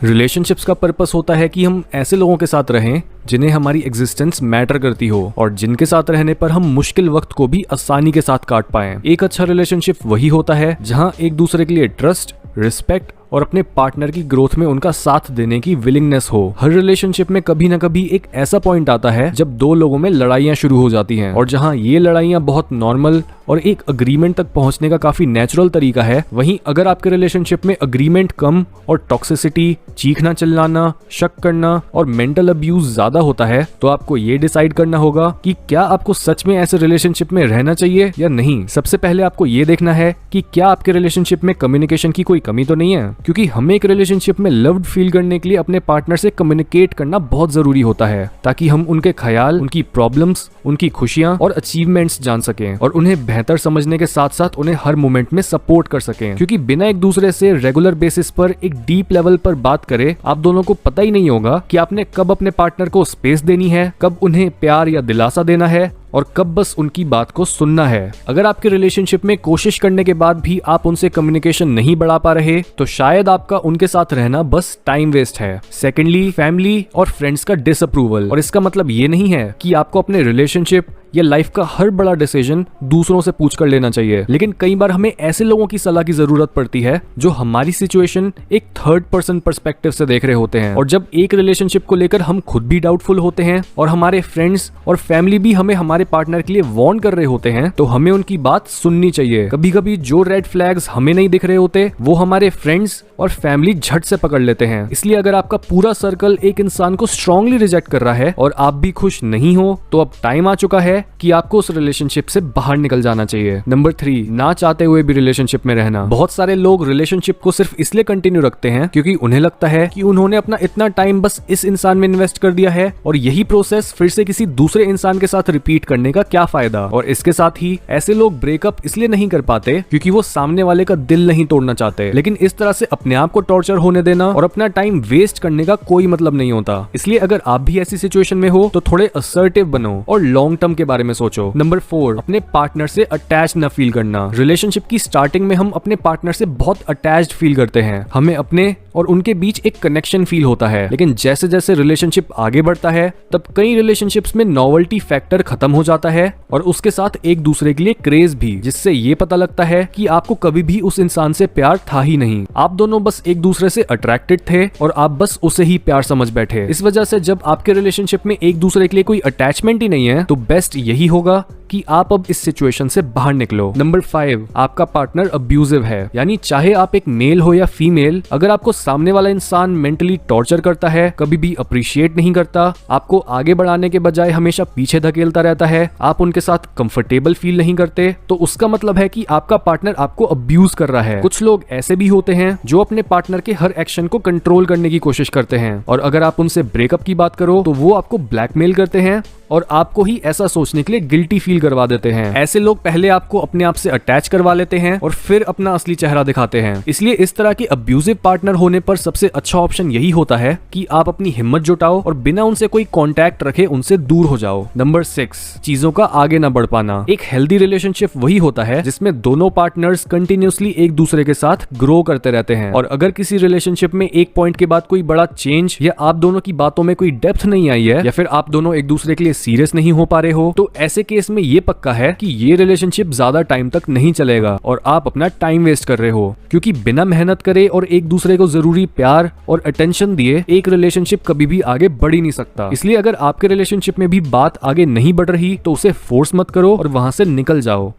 Relationships का purpose होता है कि हम ऐसे लोगों के साथ रहें जिन्हें हमारी एग्जिस्टेंस मैटर करती हो और जिनके साथ रहने पर हम मुश्किल वक्त को भी आसानी के साथ काट पाएं। एक अच्छा रिलेशनशिप वही होता है जहां एक दूसरे के लिए ट्रस्ट, रिस्पेक्ट और अपने पार्टनर की ग्रोथ में उनका साथ देने की विलिंगनेस हो। हर रिलेशनशिप में कभी ना कभी एक ऐसा पॉइंट आता है जब दो लोगों में लड़ाइयां शुरू हो जाती हैं और जहां ये लड़ाइयां बहुत नॉर्मल और एक अग्रीमेंट तक पहुंचने का काफी नेचुरल तरीका है, वहीं अगर आपके रिलेशनशिप में अग्रीमेंट कम और टॉक्सिसिटी, चीखना चिल्लाना, शक करना और मेंटल अब्यूज ज्यादा होता है, तो आपको ये डिसाइड करना होगा कि क्या आपको सच में ऐसे रिलेशनशिप में रहना चाहिए या नहीं। सबसे पहले आपको ये देखना है कि क्या आपके रिलेशनशिप में कम्युनिकेशन की कोई कमी तो नहीं है, क्योंकि हमें एक रिलेशनशिप में लव्ड फील करने के लिए अपने पार्टनर से कम्युनिकेट करना बहुत जरूरी होता है, ताकि हम उनके ख्याल, उनकी प्रॉब्लम्स, उनकी खुशियां और अचीवमेंट्स जान सकें और उन्हें बेहतर समझने के साथ साथ उन्हें हर मोमेंट में सपोर्ट कर सकें। क्योंकि बिना एक दूसरे से रेगुलर बेसिस पर एक डीप लेवल पर बात करे, आप दोनों को पता ही नहीं होगा कि आपने कब अपने पार्टनर को स्पेस देनी है, कब उन्हें प्यार या दिलासा देना है और कब बस उनकी बात को सुनना है। अगर आपके रिलेशनशिप में कोशिश करने के बाद भी आप उनसे कम्युनिकेशन नहीं बढ़ा पा रहे, तो शायद आपका उनके साथ रहना बस टाइम वेस्ट है। सेकेंडली, फैमिली और फ्रेंड्स का डिसअप्रूवल। और इसका मतलब ये नहीं है कि आपको अपने रिलेशनशिप या लाइफ का हर बड़ा डिसीजन दूसरों से पूछ कर लेना चाहिए, लेकिन कई बार हमें ऐसे लोगों की सलाह की जरूरत पड़ती है जो हमारी सिचुएशन एक थर्ड पर्सन पर्सपेक्टिव से देख रहे होते हैं। और जब एक रिलेशनशिप को लेकर हम खुद भी डाउटफुल होते हैं और हमारे फ्रेंड्स और फैमिली भी हमें हमारे पार्टनर के लिए वार्न कर रहे होते हैं, तो हमें उनकी बात सुननी चाहिए। कभी कभी जो रेड फ्लैग्स हमें नहीं दिख रहे होते, वो हमारे फ्रेंड्स और फैमिली झट से पकड़ लेते हैं। इसलिए अगर आपका पूरा सर्कल एक इंसान को स्ट्रांगली रिजेक्ट कर रहा है और आप भी खुश नहीं हो, तो अब टाइम आ चुका है कि आपको उस रिलेशनशिप से बाहर निकल जाना चाहिए। नंबर 3, ना चाहते हुए भी रिलेशनशिप में रहना। बहुत सारे लोग रिलेशनशिप को सिर्फ इसलिए कंटिन्यू रखते हैं क्योंकि उन्हें लगता है कि उन्होंने अपना इतना टाइम बस इस इंसान में इन्वेस्ट कर दिया है और यही प्रोसेस फिर से किसी दूसरे इंसान के साथ रिपीट करने का क्या फायदा। और इसके साथ ही ऐसे लोग ब्रेकअप इसलिए नहीं कर पाते क्योंकि वो सामने वाले का दिल नहीं तोड़ना चाहते, लेकिन इस तरह से अपने आप को टॉर्चर होने देना और अपना टाइम वेस्ट करने का कोई मतलब नहीं होता। इसलिए अगर आप भी ऐसी सिचुएशन में हो तो थोड़े असर्टिव बनो और लॉन्ग टर्म के बारे में सोचो। नंबर 4, अपने पार्टनर से अटैच न फील करना। रिलेशनशिप की स्टार्टिंग में हम अपने पार्टनर से बहुत अटैच्ड फील करते हैं, हमें अपने और उनके बीच एक कनेक्शन फील होता है। लेकिन जैसे जैसे रिलेशनशिप आगे बढ़ता है, तब कई रिलेशनशिप्स में नॉवेल्टी फैक्टर खत्म हो जाता है और उसके साथ एक दूसरे के लिए क्रेज भी, जिससे ये पता लगता है कि आपको कभी भी उस इंसान से प्यार था ही नहीं। आप दोनों बस एक दूसरे से अट्रैक्टेड थे और आप बस उसे ही प्यार समझ बैठे। इस वजह से जब आपके रिलेशनशिप में एक दूसरे के लिए कोई अटैचमेंट ही नहीं है, तो बेस्ट यही होगा कि आप अब इस सिचुएशन से बाहर निकलो। नंबर 5, आपका पार्टनर अब्यूजिव है, यानी चाहे आप एक मेल हो या फीमेल, अगर आपको सामने वाला इंसान मेंटली टॉर्चर करता है, कभी भी अप्रिशिएट नहीं करता, आपको आगे बढ़ाने के बजाय हमेशा पीछे धकेलता रहता है, आप उनके साथ कंफर्टेबल फील नहीं करते, तो उसका मतलब है कि आपका पार्टनर आपको अब्यूज कर रहा है। कुछ लोग ऐसे भी होते हैं जो अपने पार्टनर के हर एक्शन को कंट्रोल करने की कोशिश करते हैं और अगर आप उनसे ब्रेकअप की बात करो तो वो आपको ब्लैकमेल करते हैं और आपको ही ऐसा सोचने के लिए गिल्टी फील करवा देते हैं। ऐसे लोग पहले आपको अपने आप से अटैच करवा लेते हैं और फिर अपना असली चेहरा दिखाते हैं। इसलिए इस तरह के अब्यूजिव पार्टनर होने पर सबसे अच्छा ऑप्शन यही होता है कि आप अपनी हिम्मत जुटाओ और बिना उनसे कोई कांटेक्ट रखे उनसे दूर हो जाओ। नंबर 6, चीजों का आगे न बढ़ पाना। एक हेल्दी रिलेशनशिप वही होता है जिसमें दोनों पार्टनर्स कंटिन्यूअसली एक दूसरे के साथ ग्रो करते रहते हैं और अगर किसी रिलेशनशिप में एक पॉइंट के बाद कोई बड़ा चेंज या आप दोनों की बातों में कोई डेप्थ नहीं आई है या फिर आप दोनों एक दूसरे के लिए सीरियस नहीं हो पा रहे हो, तो ऐसे केस में ये पक्का है कि ये रिलेशनशिप ज्यादा टाइम तक नहीं चलेगा और आप अपना टाइम वेस्ट कर रहे हो, क्योंकि बिना मेहनत करे और एक दूसरे को जरूरी प्यार और अटेंशन दिए एक रिलेशनशिप कभी भी आगे बढ़ ही नहीं सकता। इसलिए अगर आपके रिलेशनशिप में भी बात आगे नहीं बढ़ रही तो उसे फोर्स मत करो और वहां से निकल जाओ।